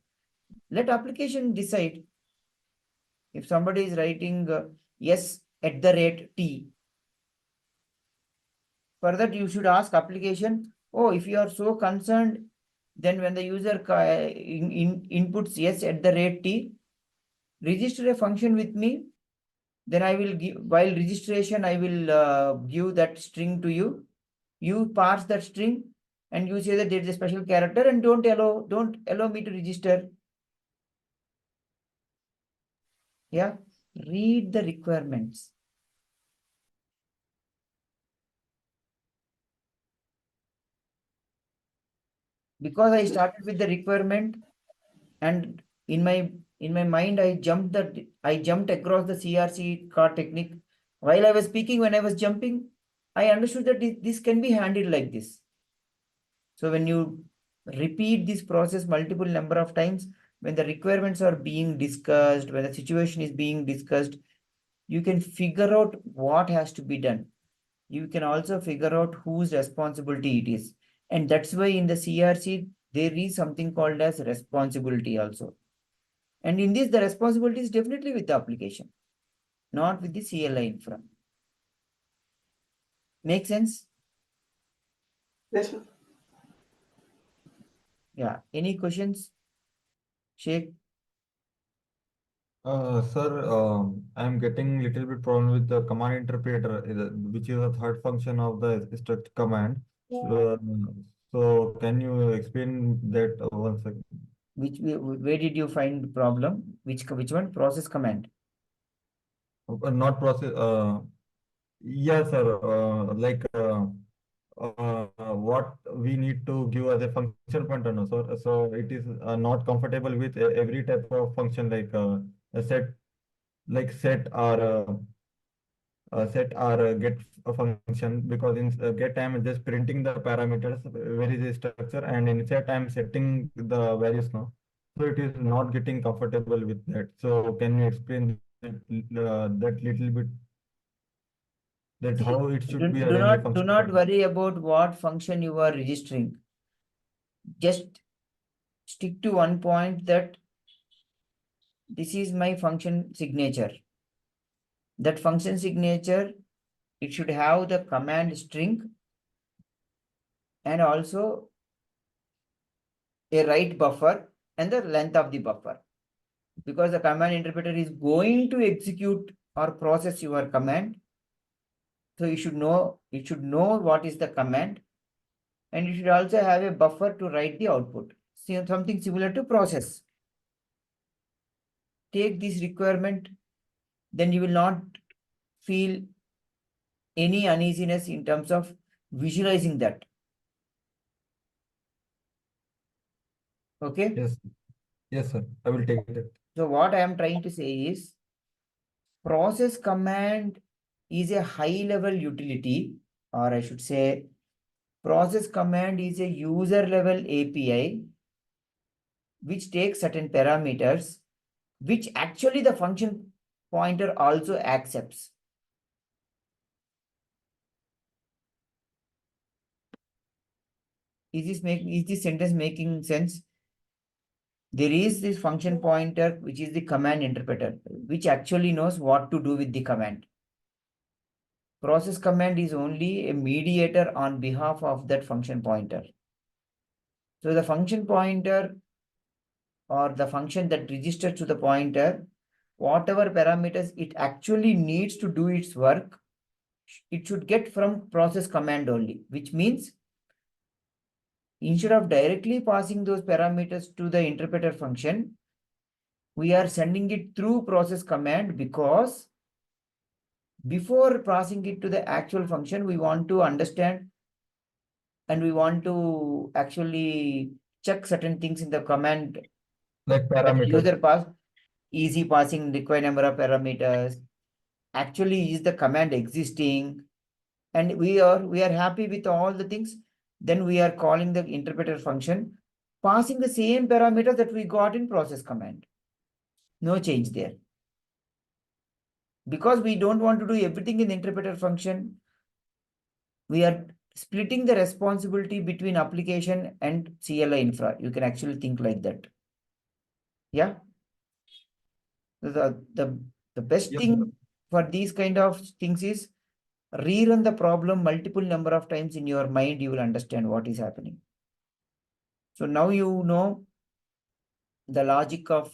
let application decide. If somebody is writing yes at the rate T, for that you should ask application, oh, if you are so concerned, then when the user inputs yes at the rate T, register a function with me. Then I will give, while registration, I will give that string to you. You parse that string and you say that there is a special character and don't allow me to register. Yeah, read the requirements. Because I started with the requirement and in my mind I jumped across the CRC card technique. While I was speaking, when I was jumping, I understood that this can be handled like this. So when you repeat this process multiple number of times, when the requirements are being discussed, when the situation is being discussed, you can figure out what has to be done. You can also figure out whose responsibility it is. And that's why in the CRC, there is something called as responsibility also. And in this, the responsibility is definitely with the application, not with the CLI infra. Make sense? Yes, sir. Yeah. Any questions? Sheikh? Sir, I'm getting little bit problem with the command interpreter, which is the third function of the struct command. So can you explain that once again? Where did you find the problem? Which one? Process command. Not process. Yes, sir. What we need to give as a function pointer, no, sir. So it is not comfortable with every type of function a set, like set or get a function, because in get I'm just printing the parameters where is the structure, and in set I'm setting the values now. So it is not getting comfortable with that. So can you explain that little bit, that See, how it should do, be do arranged a not do function not pointer? worry about what function you are registering. Just stick to one point that this is my function signature. That function signature, it should have the command string and also a write buffer and the length of the buffer. Because the command interpreter is going to execute or process your command. So it should know what is the command, and you should also have a buffer to write the output. See, something similar to process. Take this requirement, then you will not feel any uneasiness in terms of visualizing that. Okay. Yes, yes, sir. I will take that. So what I am trying to say is process command is a high level utility, or I should say process command is a user level API which takes certain parameters, which actually the function pointer also accepts. Is this sentence making sense? There is this function pointer, which is the command interpreter, which actually knows what to do with the command. Process command is only a mediator on behalf of that function pointer. So the function pointer or the function that registers to the pointer, whatever parameters it actually needs to do its work, it should get from process command only, which means instead of directly passing those parameters to the interpreter function, we are sending it through process command, because before passing it to the actual function, we want to understand and we want to actually check certain things in the command Like that parameters. user pass, easy passing required number of parameters. Actually, is the command existing? And we are happy with all the things. Then we are calling the interpreter function, passing the same parameters that we got in process command. No change there. Because we don't want to do everything in the interpreter function, we are splitting the responsibility between application and CLI infra. You can actually think like that. Yeah. The best Yes, sir. thing for these kind of things is rerun the problem multiple number of times in your mind. You will understand what is happening. So now you know the logic of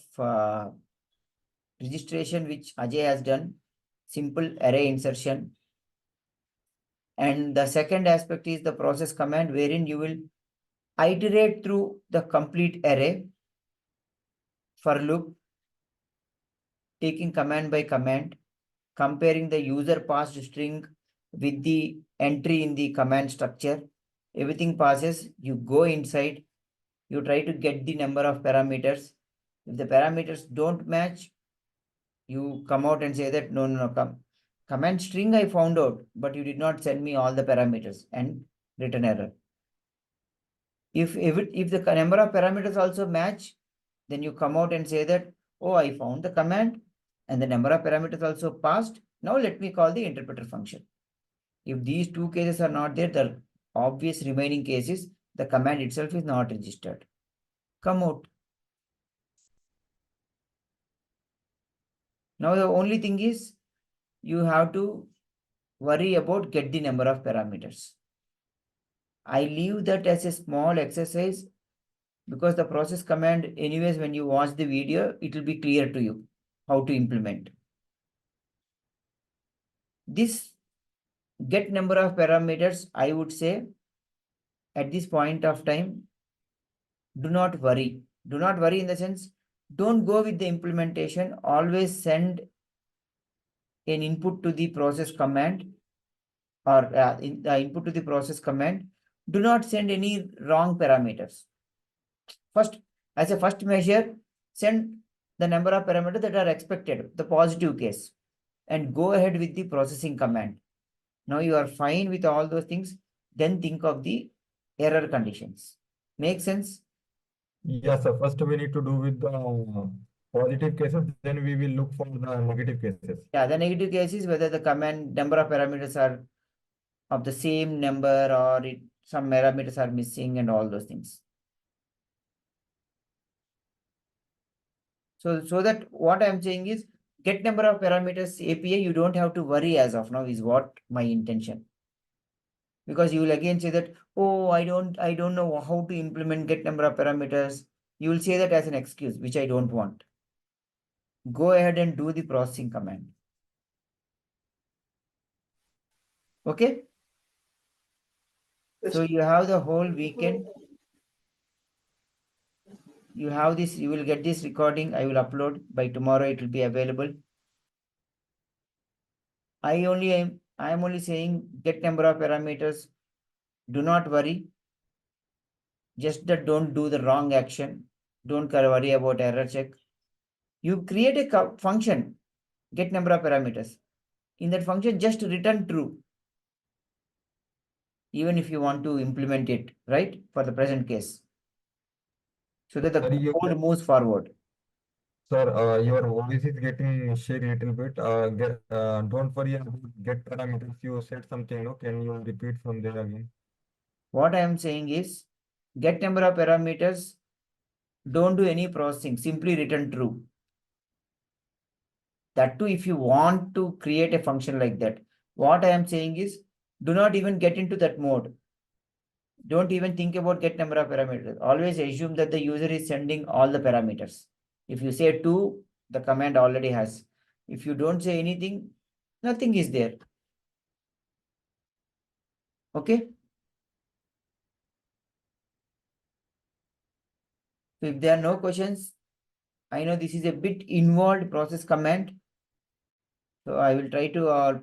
registration, which Ajay has done, simple array insertion. And the second aspect is the process command, wherein you will iterate through the complete array for loop, taking command by command, comparing the user passed string with the entry in the command structure. Everything passes, you go inside, you try to get the number of parameters. If the parameters don't match, you come out and say that no, command string I found out, but you did not send me all the parameters, and return error. If the number of parameters also match, then you come out and say that, oh, I found the command and the number of parameters also passed, Now let me call the interpreter function. If these two cases are not there, the obvious remaining case is the command itself is not registered. Come out. Now the only thing is you have to worry about get the number of parameters. I leave that as a small exercise because the process command, anyways, when you watch the video, it will be clear to you how to implement. This get number of parameters, I would say at this point of time, do not worry. Do not worry in the sense, don't go with the implementation. Always send an input to the process command or input to the process command. Do not send any wrong parameters. First, as a first measure, send the number of parameters that are expected, the positive case, and go ahead with the processing command. Now you are fine with all those things, then think of the error conditions. Make sense? Yes, sir. First, we need to do with the positive cases, then we will look for the negative cases. Yeah, the negative case is whether the command number of parameters are of the same number or some parameters are missing and all those things. So that what I'm saying is get number of parameters API, you don't have to worry as of now is what my intention. Because you will again say that, oh, I don't know how to implement get number of parameters. You will say that as an excuse, which I don't want. Go ahead and do the processing command. Okay? So you have the whole weekend. You have this, you will get this recording. I will upload by tomorrow. It will be available. I am only saying get number of parameters. Do not worry. Just that don't do the wrong action. Don't worry about error check. You create a function, get number of parameters. In that function, just return true. Even if you want to implement it, right? For the present case. So that the code moves forward. Sir, your voice is getting shaky a little bit. Don't worry about get parameters. You said something, no? Can you repeat from there again? What I am saying is, get number of parameters, don't do any processing, simply return true. That too, if you want to create a function like that, what I am saying is, do not even get into that mode. Don't even think about get number of parameters. Always assume that the user is sending all the parameters. If you say 2, the command already has. If you don't say anything, nothing is there. Okay? So if there are no questions, I know this is a bit involved process command. So I will try to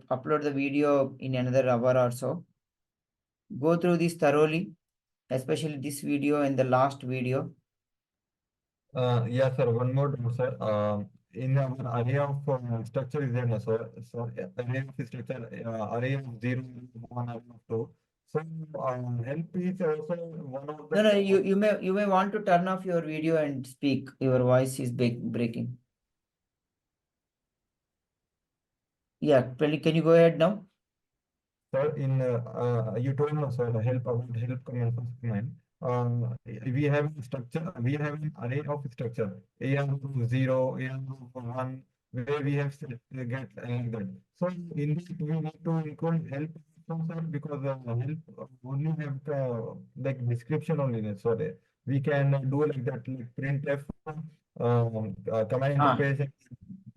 upload the video in another hour or so. Go through this thoroughly, especially this video and the last video. Yes, sir. One more, sir. In our array of structure is there, no, sir. So array of structure, array of 0, 1, array of 2. So help is also one of the. No, you may want to turn off your video and speak. Your voice is breaking. Yeah, can you go ahead now? Sir, you told us, sir, help about help command first command. We have a structure. We have an array of structure. A of 0, A of 1, where we have get like that. So in this we need to include help from sir because help only have like description only. Sorry, we can do like that, like printf command interface.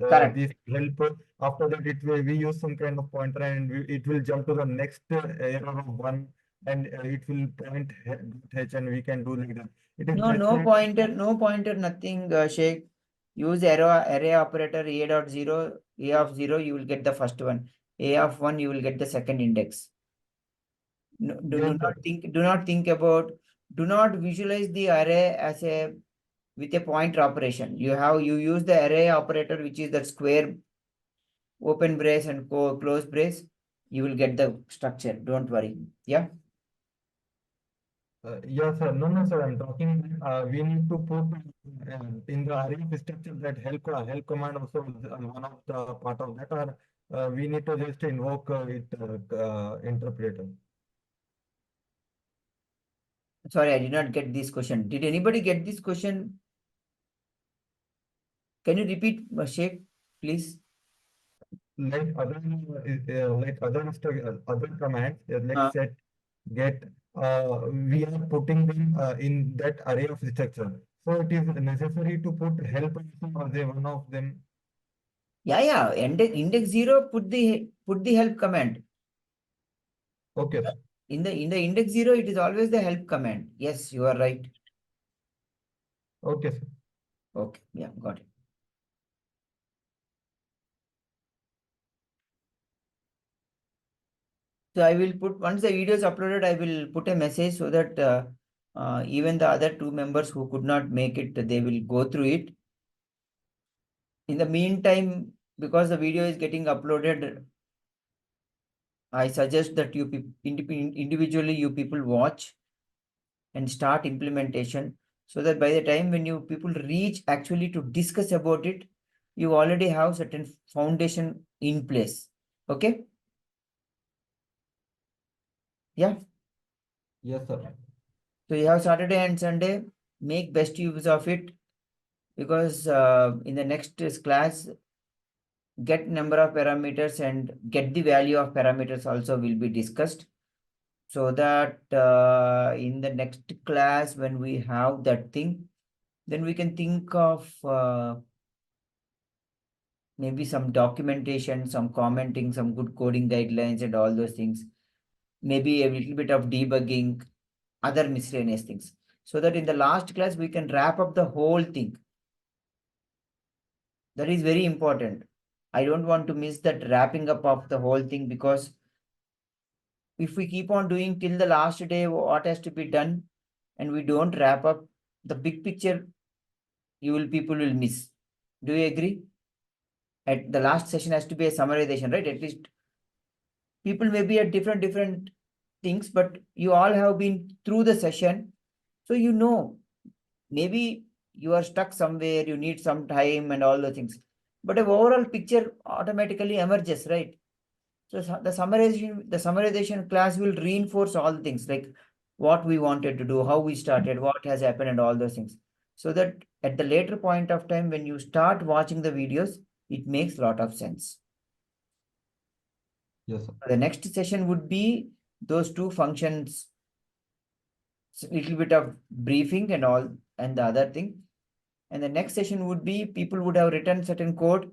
Correct. This help. After that, we use some kind of pointer and it will jump to the next error of 1 and it will point h and we can do like that. It is No pointer, nothing, Sheikh. Use array operator A.0, A of 0, you will get the first one. A of 1, you will get the second index. No, Yes, sir. do not think about, do not visualize the array as a with a pointer operation. You use the array operator, which is that square open brace and close brace. You will get the structure. Don't worry. Yeah. Yes, sir. No, sir. I'm talking. We need to put in the array of structure that help command also is one of the part of that. Or we need to just invoke interpreter. Sorry, I did not get this question. Did anybody get this question? Can you repeat, Sheikh, please? Like other commands like Uh, set, get, we are putting them in that array of structure. So it is necessary to put help also as a one of them. yeah. Index 0, put the help command. Okay, sir. In the index 0, it is always the help command. Yes, you are right. Okay, sir. Okay, yeah, got it. So I will put, once the video is uploaded, I will put a message so that even the other two members who could not make it, they will go through it. In the meantime, because the video is getting uploaded, I suggest that you individually you people watch and start implementation, so that by the time when you people reach actually to discuss about it, you already have certain foundation in place. Okay? Yeah. Yes, sir. So you have Saturday and Sunday, make best use of it, because in the next class, get number of parameters and get the value of parameters also will be discussed, so that in the next class when we have that thing, then we can think of maybe some documentation, some commenting, some good coding guidelines and all those things, maybe a little bit of debugging, other miscellaneous things, so that in the last class we can wrap up the whole thing. That is very important. I don't want to miss that wrapping up of the whole thing, because if we keep on doing till the last day what has to be done and we don't wrap up the big picture, people will miss. Do you agree? At the last session has to be a summarization, right? At least people may be at different things, but you all have been through the session, so you know, maybe you are stuck somewhere, you need some time and all the things, but an overall picture automatically emerges, right? So the summarization class will reinforce all the things, like what we wanted to do, how we started, what has happened, and all those things. So that at the later point of time, when you start watching the videos, it makes a lot of sense. Yes, sir. The next session would be those two functions, little bit of briefing and all, and the other thing. And the next session would be people would have written certain code.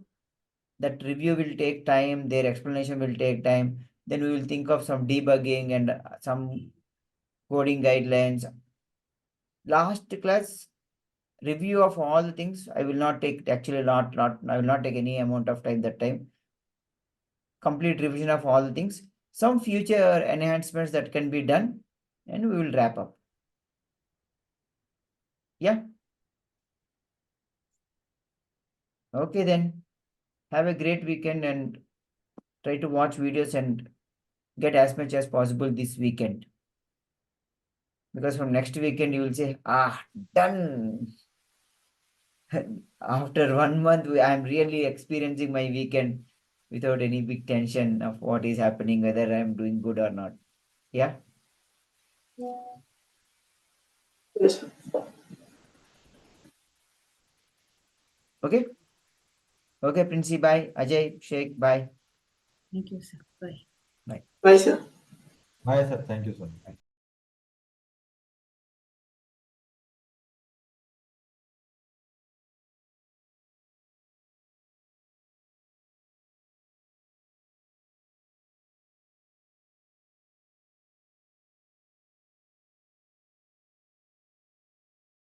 That review will take time, their explanation will take time. Then we will think of some debugging and some coding guidelines. Last class, review of all the things. I will not take, actually I will not take any amount of time that time. Complete revision of all the things. Some future enhancements that can be done, and we will wrap up. Yeah. Okay then. Have a great weekend and try to watch videos and get as much as possible this weekend. Because from next weekend you will say, done. After 1 month, I'm really experiencing my weekend without any big tension of what is happening, whether I'm doing good or not. Yeah. Yes, sir. Okay. Okay, Princey, bye. Ajay, Sheikh, bye. Thank you, sir. Bye. Bye. Bye, sir. Hi, sir. Thank you, sir.